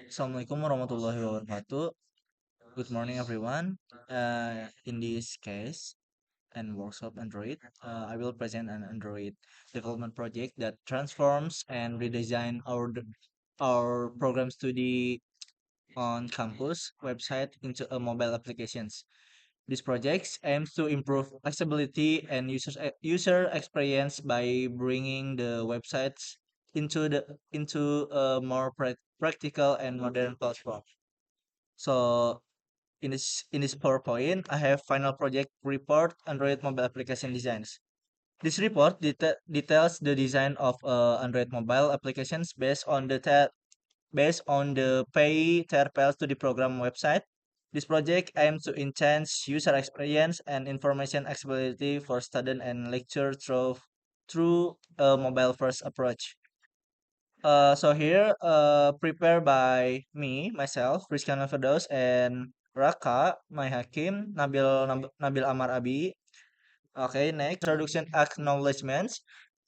Assalamualaikum warahmatullahi wabarakatuh. Good morning, everyone. In this case and workshop Android, I will present an Android development project that transforms and redesign our program study on campus website into a mobile applications. This project aims to improve accessibility and user experience by bringing the websites into a more practical and modern platform. So in this PowerPoint, I have final project report Android mobile application designs. This report details the design of Android mobile applications based on the pay terpels to the program website. This project aims to enhance user experience and information accessibility for student and lecture through a mobile first approach. So here, prepared by me, myself, Rizkan Firdaus, and Raka, my Hakim, Nabil Amar Abi. Okay, next, introduction acknowledgements.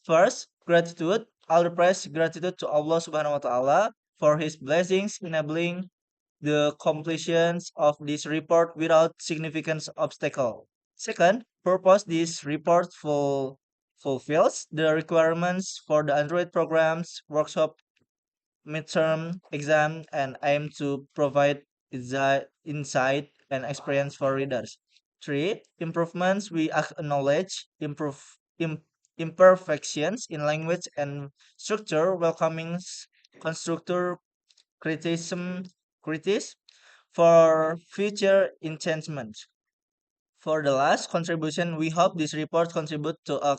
First, gratitude. I'll express gratitude to Allah Subhanahu wa Ta'ala for His blessings, enabling the completions of this report without significant obstacle. Second, purpose this report fulfills the requirements for the Android programs workshop midterm exam and aim to provide insight and experience for readers. Three, improvements we acknowledge imperfections in language and structure, welcoming constructor criticism critics for future enhancement. For the last contribution, we hope this report contribute to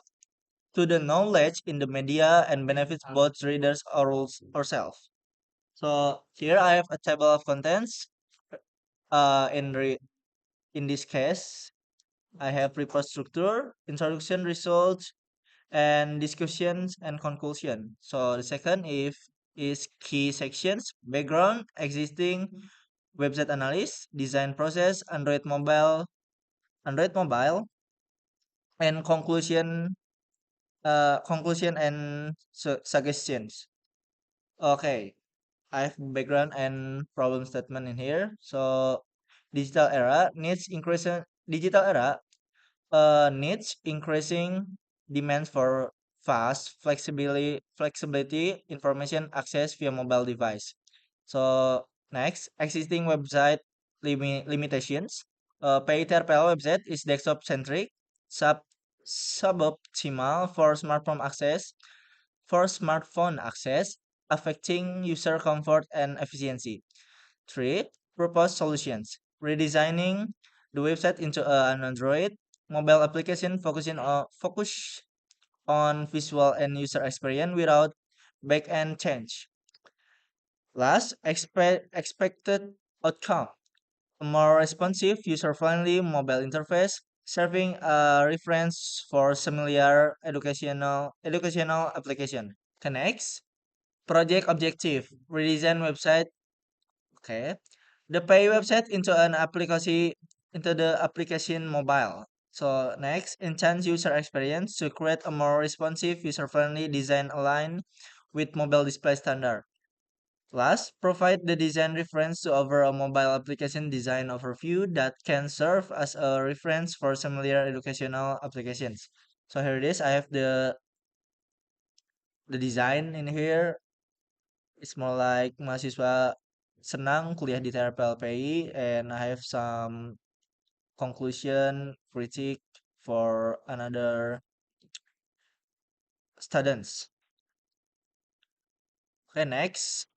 the knowledge in the media and benefits both readers or ourselves. So here I have a table of contents. Uh, in re- in this case, I have report structure, introduction, results, and discussions and conclusion. So the second is key sections, background, existing website analysis, design process, Android mobile, and conclusion and suggestions. Okay, I have background and problem statement in here. So digital era needs increasing digital era needs increasing demands for flexibility information access via mobile device. So next, existing website limitations. PayTerpel website is desktop centric, sub suboptimal for smartphone access, affecting user comfort and efficiency. Three, proposed solutions. Redesigning the website into an Android mobile application focus on visual and user experience without back-end change. Last, expected outcome. A more responsive, user-friendly mobile interface serving a reference for similar educational application. Next, project objective. Redesign website. Okay. The pay website into the application mobile. So next, enhance user experience to create a more responsive, user-friendly design aligned with mobile display standard. Last, provide the design reference to overall mobile application design overview that can serve as a reference for similar educational applications. So here it is. I have the design in here. It's more like mahasiswa senang kuliah di TRPLPI, and I have some conclusion critique for another students. Okay, next,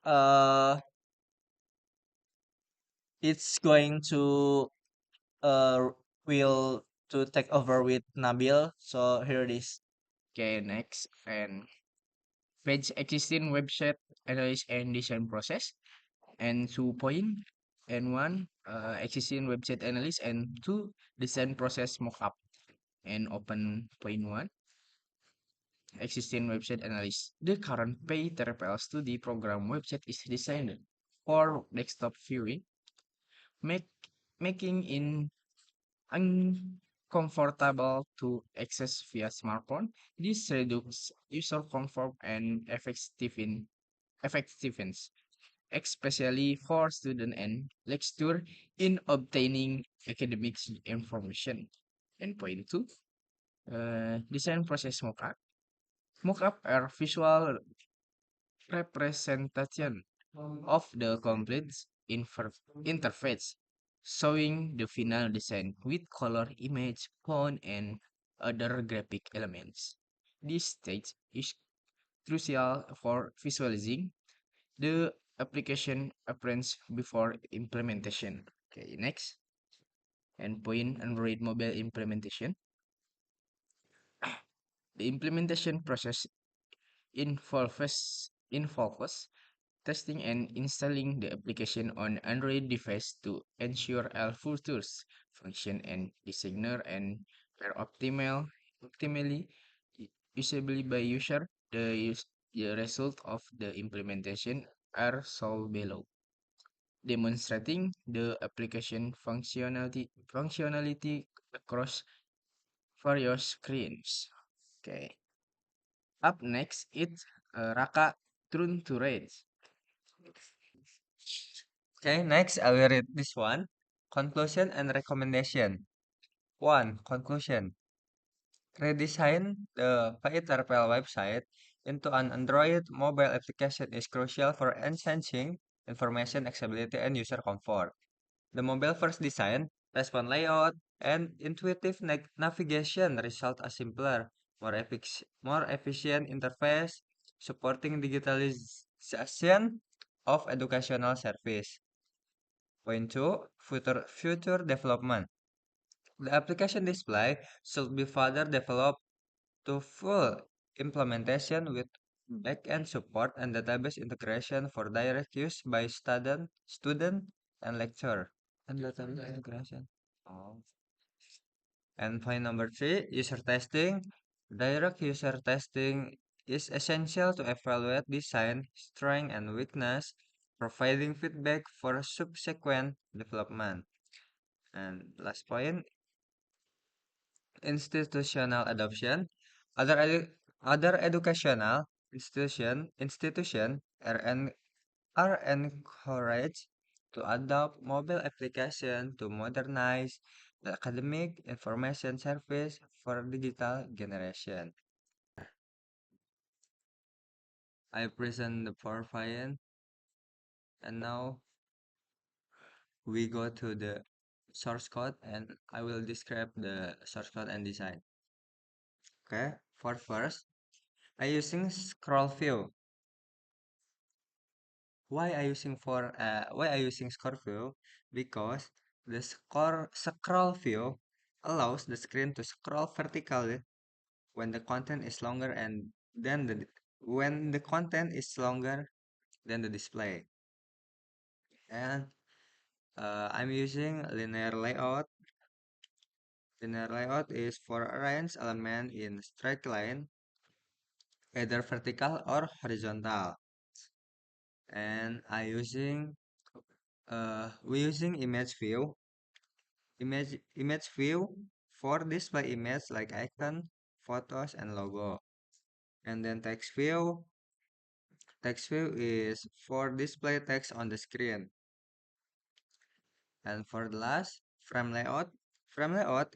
it's going to uh will to take over with Nabil. So here it is. Okay, next, and fetch existing website analysis and design process, and 2 point, and one existing website analysis, and two design process mockup, and open point one existing website analysis. The current pay TRPL study program website is designed for desktop viewing, make, making in uncomfortable to access via smartphone. This reduces user comfort and effectiveness. especially for student and lecturer in obtaining academic information. And point two, design process mockup. Mockup are visual representation of the complete interface, showing the final design with color, image, font, and other graphic elements. This stage is crucial for visualizing the application appearance before implementation. Okay, next, endpoint Android mobile implementation. The implementation process involves testing and installing the application on Android device to ensure all features, function, and designer and are optimally usable by user. The result of the implementation are shown below, demonstrating the application functionality across various screens. Okay. Up next, it's Raka Trun to Rage. Okay, next I will read this one. Conclusion and recommendation. 1. Conclusion. Redesign the PayTerpel website into an Android mobile application is crucial for enhancing information accessibility and user comfort. The mobile-first design, response layout, and intuitive navigation result a simpler, more efficient interface supporting digitalization of educational service. Point 2. Future development. The application display should be further developed to full implementation with backend support and database integration for direct use by student and lecturer. And database integration. Oh. And point number 3, user testing. Direct user testing is essential to evaluate design, strength, and weakness, providing feedback for subsequent development. And last point, institutional adoption. Other other educational institution are encouraged to adopt mobile application to modernize the academic information service for digital generation. I present the PowerPoint and now we go to the source code and I will describe the source code and design. Okay, for first, I using scroll view. Why I using scroll view? Because the scroll view allows the screen to scroll vertically when the content is longer and then the when the content is longer than the display. And I'm using linear layout. Linear layout is for arrange element in straight line, either vertical or horizontal. And we using image view for display image like icon, photos, and logo. And then text view is for display text on the screen. And for the last, frame layout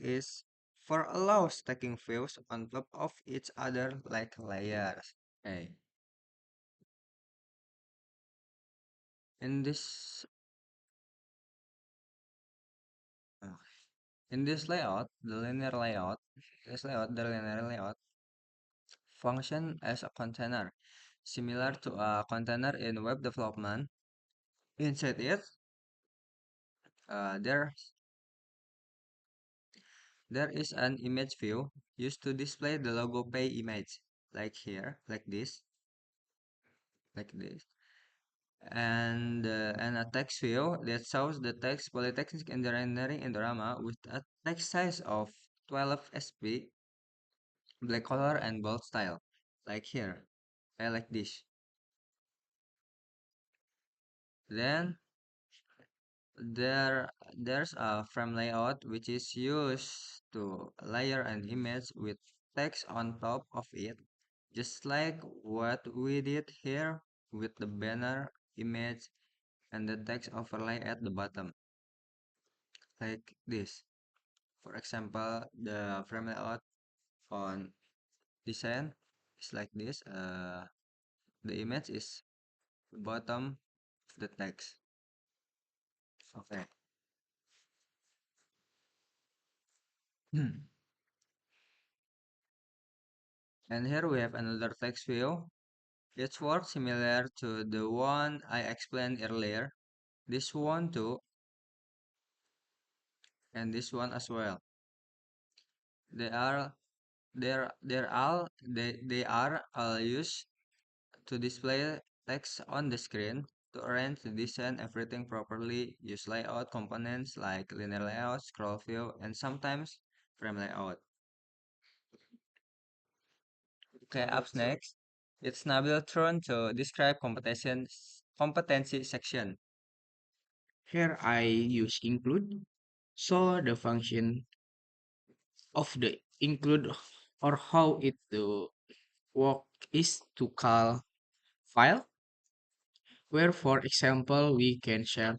is for allows taking views on top of each other like layers. Okay. In this uh, in this layout, the linear layout function as a container, similar to a container in web development. Inside it, uh, there there is an image view used to display the logo pay image, like here, like this, and a text view that shows the text Polytechnic Engineering Indorama with a text size of 12 sp, black color and bold style, like here. I like this. Then there's a frame layout which is used to layer an image with text on top of it, just like what we did here with the banner image and the text overlay at the bottom, like this. For example, the frame layout on design is like this. The image is the bottom of the text. Okay. And here we have another text view. It's works similar to the one I explained earlier. This one too, and this one as well. They are they are all used to display text on the screen. To arrange the design everything properly, use layout components like linear layout, scroll view, and sometimes frame layout. Okay, up next, it's Nabil turn to describe competency section. Here I use include. So the function of the include or how it work is to call file where for example we can share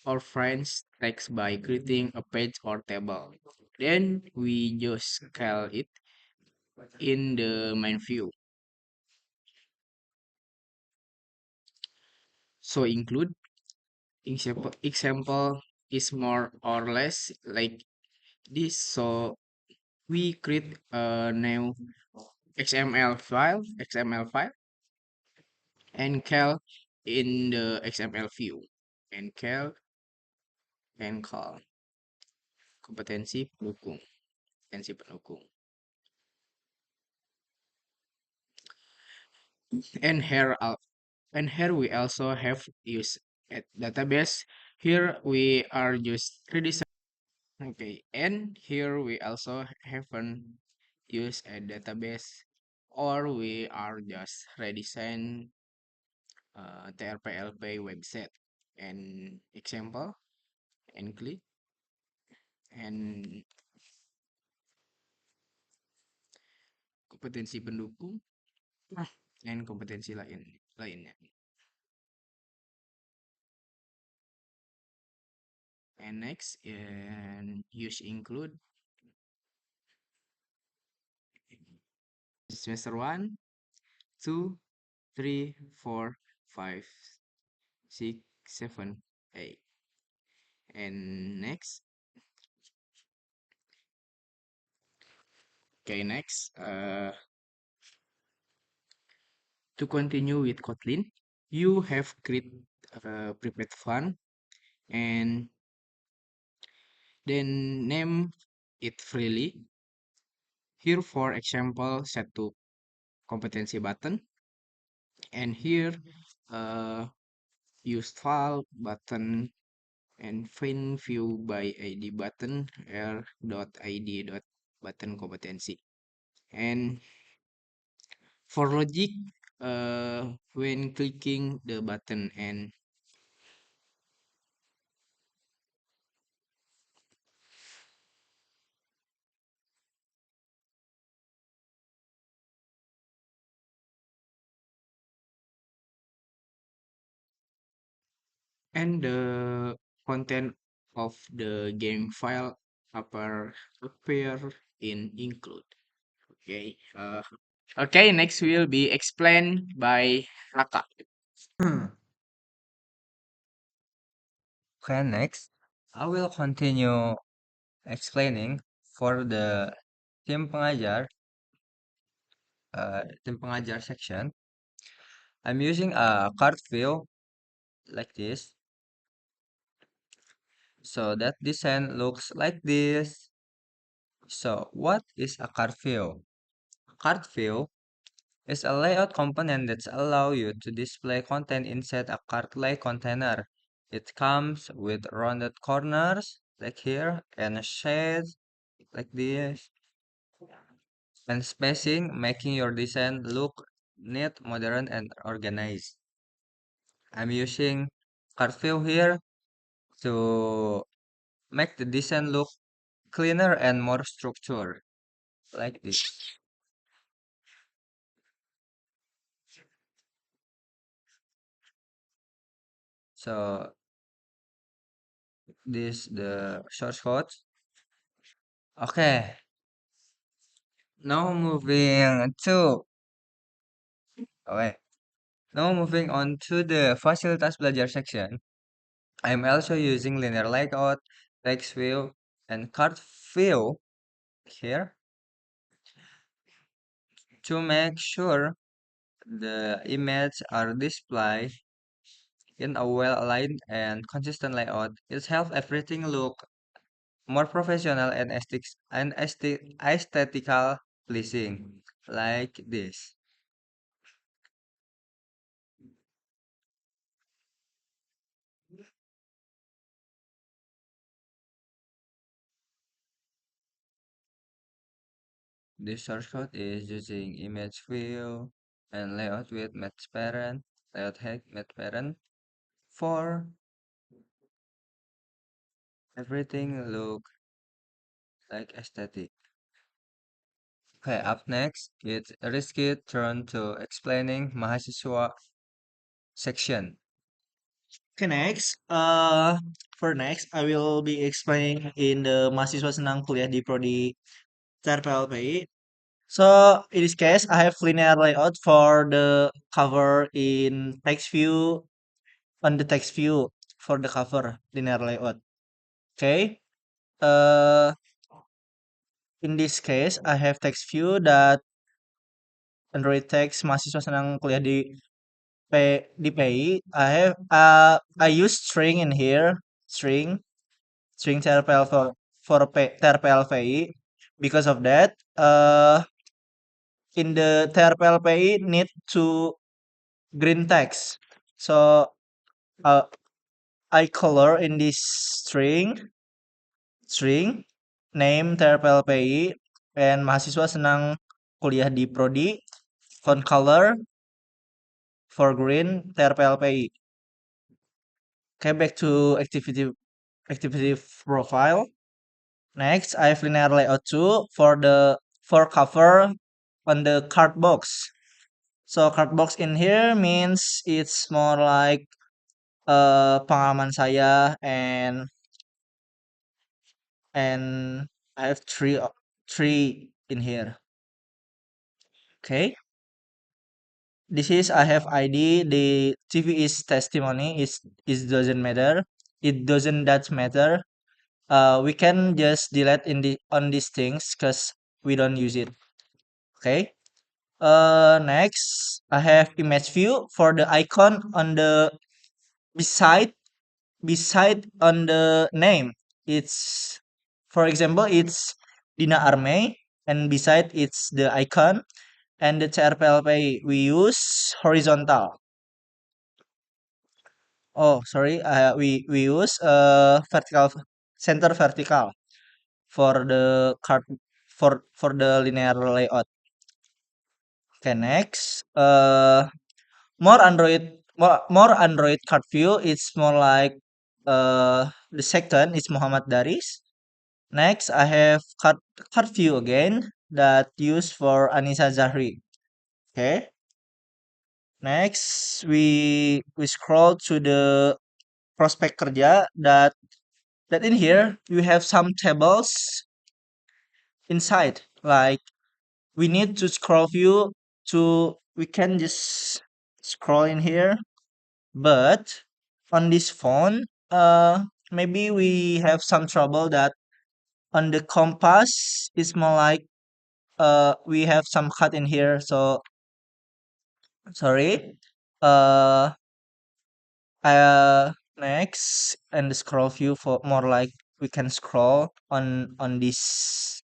our friends text by creating a page or table. Then we just call it in the main view. So include example is more or less like this. So we create a new XML file and call in the XML view and call kompetensi pendukung kompetensi pendukung and here we also have use at database. Here we are just redesign. Okay, and here we also haven't used a database or we are just redesign TRPLP website and example and click and kompetensi pendukung and kompetensi lainnya. And next, and use include semester 1, 2, 3, 4, 5, 6, 7, 8. And next, okay, next, to continue with Kotlin, you have create prepared fund and then name it freely. Here, for example, set to competency button, and here use file button and find view by ID button r.id.button kompetensi. And for logic, when clicking the button and the content of the game file appear in include. Okay. Okay. Next will be explained by Raka. Okay, next, I will continue explaining for the tim pengajar, tim pengajar section. I'm using a card view like this. So that design looks like this. So what is a card view? Card view is a layout component that allow you to display content inside a card-like container. It comes with rounded corners like here and shades like this and spacing making your design look neat, modern and organized. I'm using card view here to make the design look cleaner and more structured like this. So this the source code. Okay, now moving to okay. Now moving on to the Fasilitas Belajar section. I'm also using linear layout, text view, and card view here to make sure the image are displayed in a well-aligned and consistent layout. It helps everything look more professional and aesthetical pleasing, like this. This source code is using image view and layout with match parent, layout hack match parent for everything look like aesthetic. Okay, up next, it's Rizky turn to explaining mahasiswa section. Okay, next. I will be explaining in the mahasiswa senang kuliah di prodi TRPLPI. So in this case, I have linear layout for the cover in text view on the text view for the cover linear layout. Okay. Uh, in this case, I have text view that Android text mahasiswa senang kuliah di PI. I use string in here, string TRPL TRPLVI. Because of that, in the TRPLVI need to green text. So uh, I color in this string name TRPLVI and mahasiswa senang kuliah di prodi font color for green TRPLVI. Okay, back to activity profile. Next, I have linear layout 2 for cover on the card box. So card box in here means it's more like pengalaman saya and I have three in here. Okay. This is I have ID. The TV is testimony. Is doesn't matter. It doesn't that matter. We can just delete in the on these things because we don't use it. Okay. Next, I have image view for the icon on the beside on the name. It's for example, it's Dina Arme, and beside it's the icon, and the CRPLP we use horizontal. Oh, sorry, we use vertical center vertical for the card for the linear layout. Okay, next. More Android card view. It's more like the second is Muhammad Daris. Next, I have card view again that used for Anissa Zahri. Okay. Next, we scroll to the prospek kerja that in here we have some tables inside. Like we need to scroll view to we can just scroll in here. But on this phone, maybe we have some trouble that on the compass it's more like we have some cut in here. So sorry. Uh, Next and the scroll view for more like we can scroll on this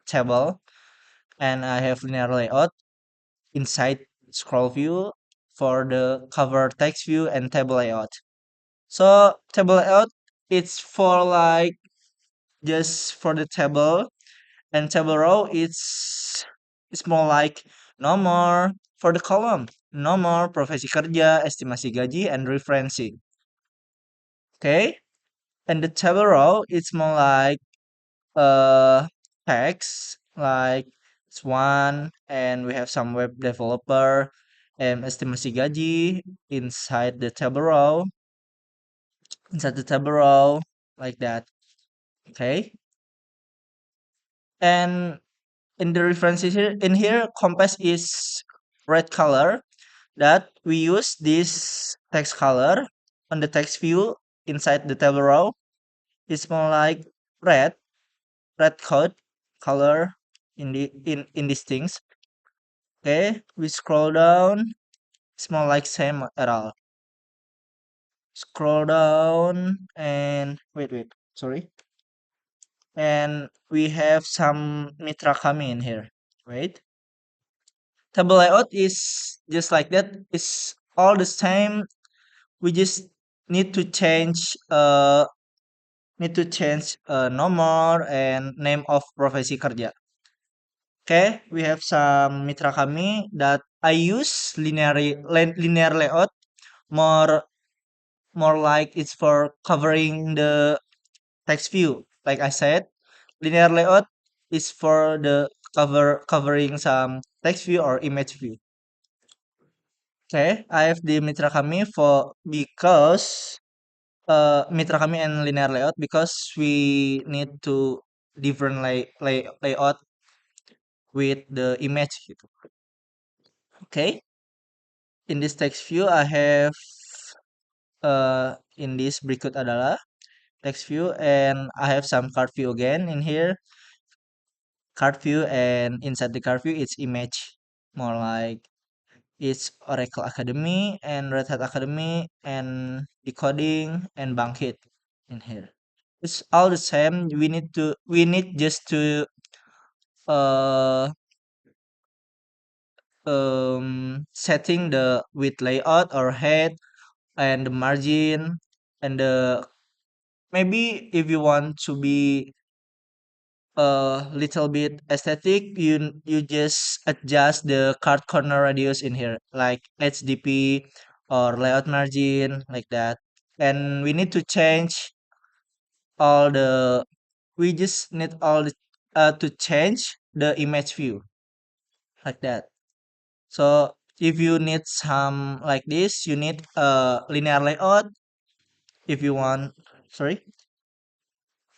table, and I have linear layout inside scroll view for the cover text view and table layout. So table layout it's for like just for the table, and table row it's more like nomor for the column, nomor, profesi kerja, estimasi gaji, and referensi. Okay, and the table row it's more like uh text like it's one, and we have some web developer and estimasi gaji inside the table row. inside the table row like that. Okay. And in the references here, in here, compass is red color that we use this text color on the text view inside the table row. It's more like red, red code color in these things. Okay, we scroll down. It's more like same at all. Scroll down and wait, sorry. And we have some Mitra Kami in here. Wait. Table layout is just like that. It's all the same. We just need to change nomor and name of profesi kerja. Okay, we have some mitra kami that I use linear layout more more like it's for covering the text view. Like I said, linear layout is for the covering some text view or image view. Okay, I have the mitra kami for because mitra kami and linear layout because we need to different layout with the image gitu. Okay, in this text view I have in this berikut adalah text view and I have some card view again in here. Card view and inside the card view it's image more like it's Oracle Academy and Red Hat Academy and decoding and Bangkit in here. It's all the same. We need just to uh setting the width layout or head and the margin and the maybe if you want to be a little bit aesthetic, you just adjust the card corner radius in here, like HDP or layout margin, like that. And we need to change all the. We just need all the to change the image view, like that. So if you need some like this, you need a linear layout. If you want, sorry,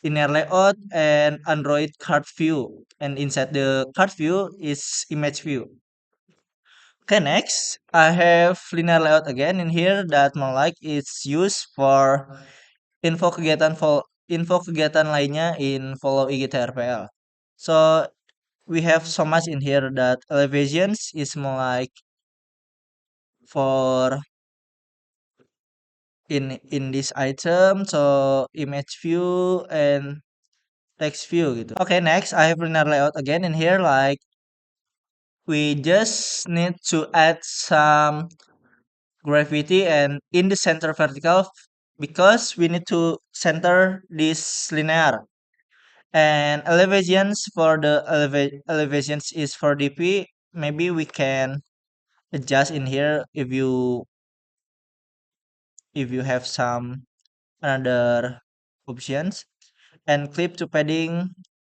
linear layout and Android card view. And inside the card view is image view. Okay, next I have linear layout again in here that more like it's used for info kegiatan lainnya in follow IGTRPL. So we have so much in here that elevations is more like for in this item, so image view and text view gitu. Okay, next I have linear layout again in here, like we just need to add some gravity and in the center vertical because we need to center this linear. And elevations for the elevations is for DP. Maybe we can adjust in here if you have some another options. And clip to padding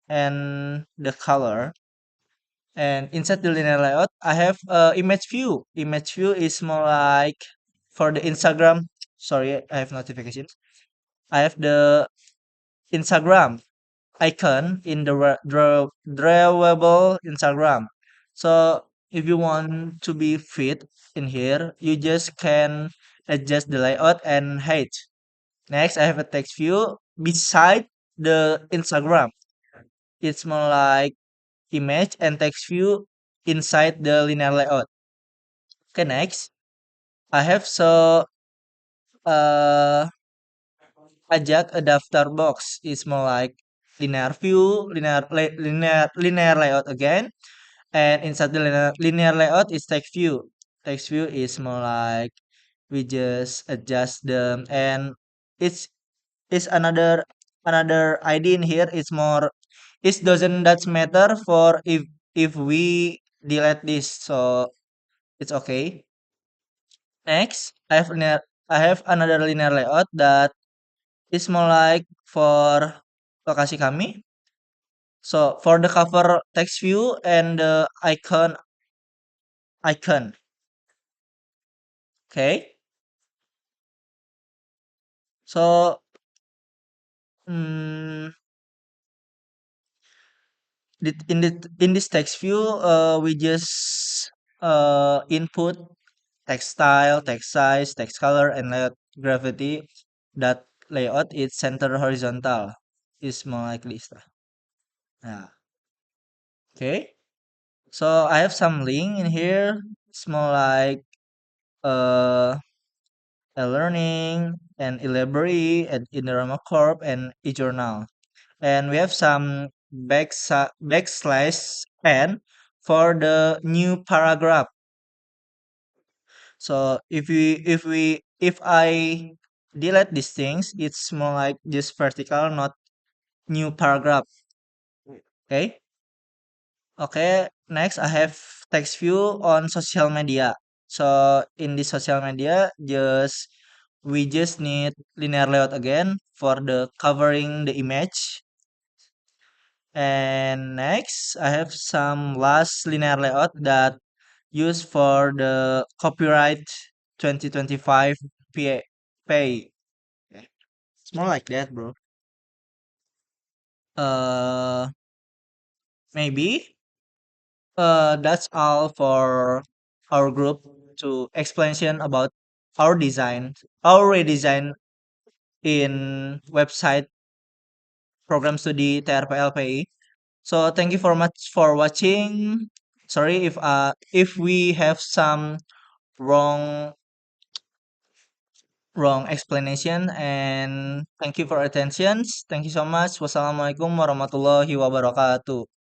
and the color. And inside the linear layout, I have image view. Image view is more like for the Instagram. Sorry, I have notifications. I have the Instagram icon in the drawable Instagram. So if you want to be fit in here, you just can adjust the layout and height. Next, I have a text view beside the Instagram. It's more like image and text view inside the linear layout. Okay, next I have uh ajak a daftar box. It's more like linear view, linear layout again, and inside the linear layout is text view. Text view is more like we just adjust them, and it's another ID in here. It's more it doesn't that matter for if we delete this, so it's okay. Next, I have another linear layout that is more like for lokasi kami. So for the cover text view and the icon. Okay. So, mm, in this text view, we just input text style, text size, text color, and layout gravity. That layout is center horizontal. Is more likely stuff. Yeah. Okay. So I have some link in here. It's more like uh a learning and a library and Indorama Corp and eJournal. And we have some backslash n for the new paragraph. So if I delete these things, it's more like just vertical, not new paragraph. Okay. Okay. Next, I have text view on social media. So in the social media, we just need linear layout again for the covering the image. And next, I have some last linear layout that used for the copyright 2025 pay. Okay. It's more like that, bro. Uh, maybe that's all for our group to explanation about our design, our redesign in website program studi TRPLPI. So thank you very much for watching. Sorry if we have some wrong wrong explanation, and thank you for attention. Thank you so much. Wassalamualaikum warahmatullahi wabarakatuh.